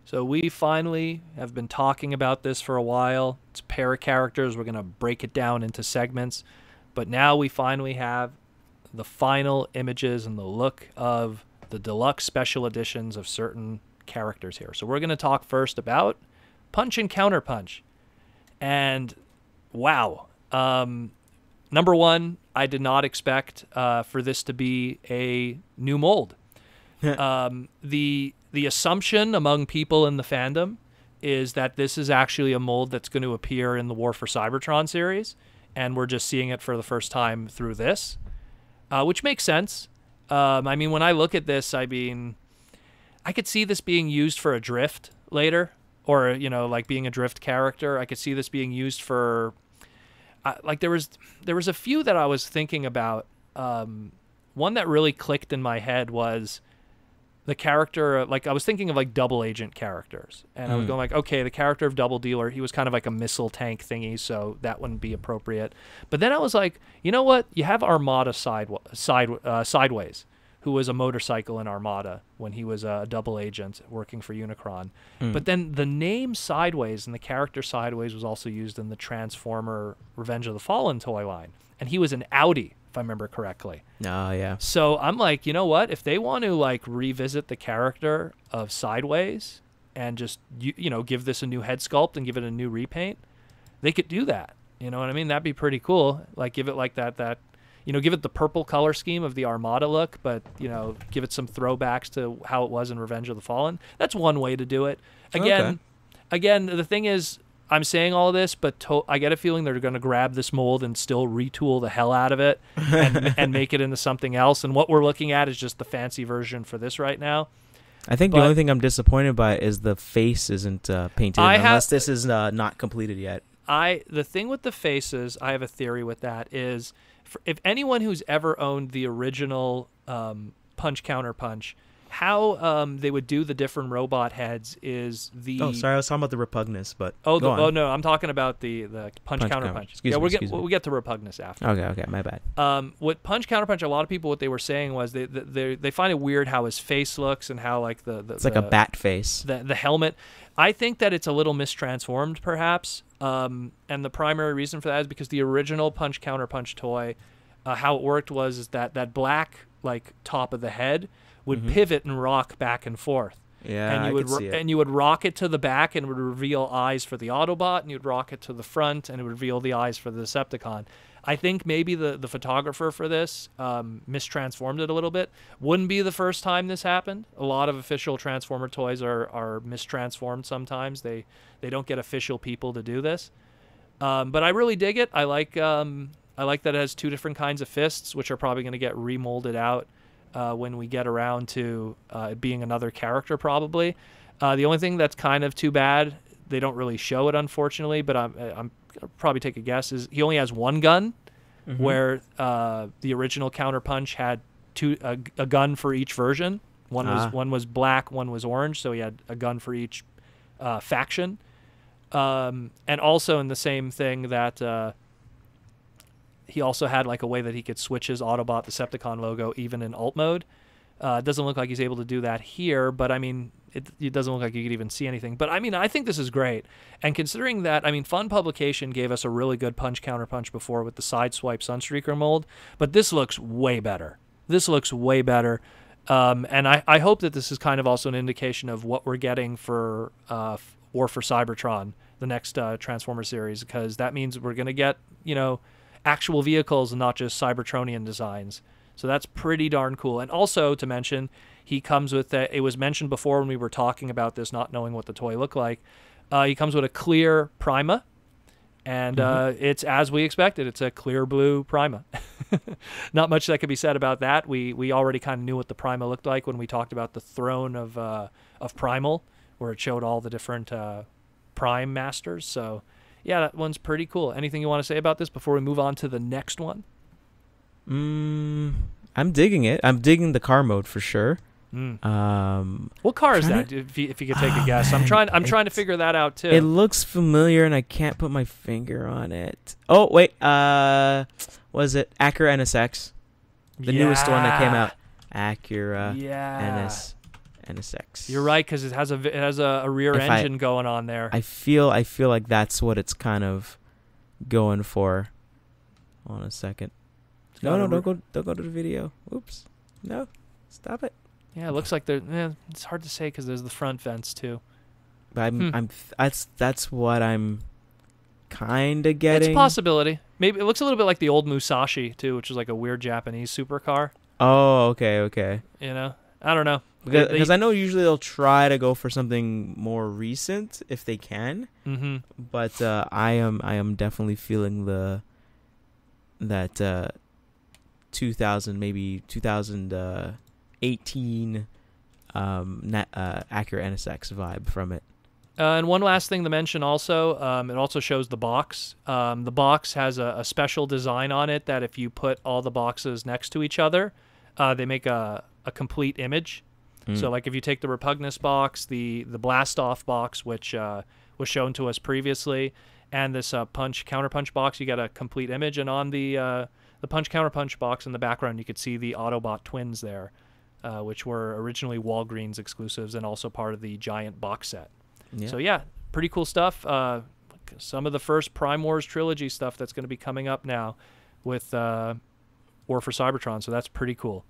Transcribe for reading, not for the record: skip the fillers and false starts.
So we finally have been talking about this for a while. It's a pair of characters. We're going to break it down into segments. But now we finally have the final images and the look of the deluxe special editions of certain characters here. So we're going to talk first about Punch and Counterpunch. And wow. Number one, I did not expect for this to be a new mold. The assumption among people in the fandom is that this is actually a mold that's going to appear in the War for Cybertron series, and we're just seeing it for the first time through this, which makes sense. I mean, when I look at this, I mean, I could see this being used for a drift later, or, you know, like being a drift character. I could see this being used for, like there was a few that I was thinking about. One that really clicked in my head was the character, like I was thinking of like double agent characters, and I was going like, okay, the character of Double Dealer, he was kind of like a missile tank thingy, so that wouldn't be appropriate. But then I was like, you know what? You have Armada Sideways, who was a motorcycle in Armada when he was a double agent working for Unicron. But then the name Sideways and the character Sideways was also used in the Transformer Revenge of the Fallen toy line, and he was an Audi, if I remember correctly. Oh, yeah. So I'm like, you know what? If they want to like revisit the character of Sideways and just, you know, give this a new head sculpt and give it a new repaint, they could do that. You know what I mean? That'd be pretty cool. Like give it like that, you know, give it the purple color scheme of the Armada look, but, you know, give it some throwbacks to how it was in Revenge of the Fallen. That's one way to do it. Again, the thing is, I'm saying all this, but I get a feeling they're going to grab this mold and still retool the hell out of it and make it into something else. And what we're looking at is just the fancy version for this right now. I think the only thing I'm disappointed by is the face isn't painted, unless this is not completed yet. The thing with the faces, I have a theory with that, is if anyone who's ever owned the original Punch Counterpunch, how they would do the different robot heads is the... Oh, sorry, I was talking about the Repugnus, but oh no, I'm talking about the Punch Counterpunch. Excuse me. We'll get to Repugnus after. Okay, my bad. With Punch Counterpunch, a lot of people, what they were saying was they find it weird how his face looks and how like it's like a bat face. The helmet. I think that it's a little mistransformed, perhaps. And the primary reason for that is because the original Punch Counterpunch toy, how it worked was that black like top of the head would pivot and rock back and forth. Yeah, and you would rock it to the back and it would reveal eyes for the Autobot, and you'd rock it to the front and it would reveal the eyes for the Decepticon. I think maybe the photographer for this mistransformed it a little bit. Wouldn't be the first time this happened. A lot of official Transformer toys are mistransformed sometimes. They don't get official people to do this. But I really dig it. I like that it has two different kinds of fists, which are probably going to get remolded out when we get around to it being another character, probably. The only thing that's kind of too bad, they don't really show it, unfortunately, but I'm probably take a guess, is he only has one gun, where the original Counterpunch had a gun for each version. One was black, one was orange, so he had a gun for each faction. And also in the same thing that he also had like a way that he could switch his Autobot Decepticon logo even in alt mode. It doesn't look like he's able to do that here, but I mean, it doesn't look like you could even see anything. But I mean, I think this is great. And considering that, I mean, Fun Publication gave us a really good Punch Counterpunch before with the Sideswipe Sunstreaker mold, but this looks way better. And I hope that this is kind of also an indication of what we're getting for War for Cybertron, the next Transformer series, because that means we're going to get, you know, actual vehicles and not just Cybertronian designs. So that's pretty darn cool. And also to mention, he comes with it was mentioned before when we were talking about this, not knowing what the toy looked like. He comes with a clear Prima, and it's as we expected. It's a clear blue Prima. Not much that could be said about that. We already kind of knew what the Prima looked like when we talked about the throne of Primal, where it showed all the different Prime Masters. So yeah, that one's pretty cool. Anything you want to say about this before we move on to the next one? I'm digging it. I'm digging the car mode for sure. What car is that? If you could take a guess, I'm trying to figure that out too. It looks familiar, and I can't put my finger on it. Oh wait, was it Acura NSX? The newest one that came out. Acura NSX. NSX. You're right, because it has a rear engine going on there. I feel like that's what it's kind of going for. Hold on a second. No, don't go to the video. Oops. No, stop it. Yeah, it looks like it's hard to say because there's the front vents too. But that's what I'm kind of getting. It's a possibility. Maybe it looks a little bit like the old Musashi too, which is like a weird Japanese supercar. Oh, okay. You know, I don't know. Because I know usually they'll try to go for something more recent if they can. Mm-hmm. But I am definitely feeling that 2018 Acura NSX vibe from it. And one last thing to mention also, it also shows the box. The box has a special design on it that if you put all the boxes next to each other, they make a complete image. So like if you take the Repugnus box, the Blast-Off box, which was shown to us previously, and this Counterpunch box, you get a complete image. And on the Punch Counterpunch box in the background, you could see the Autobot twins there, which were originally Walgreens exclusives and also part of the giant box set. Yeah. So yeah, pretty cool stuff. Some of the first Prime Wars trilogy stuff that's going to be coming up now with War for Cybertron. So that's pretty cool.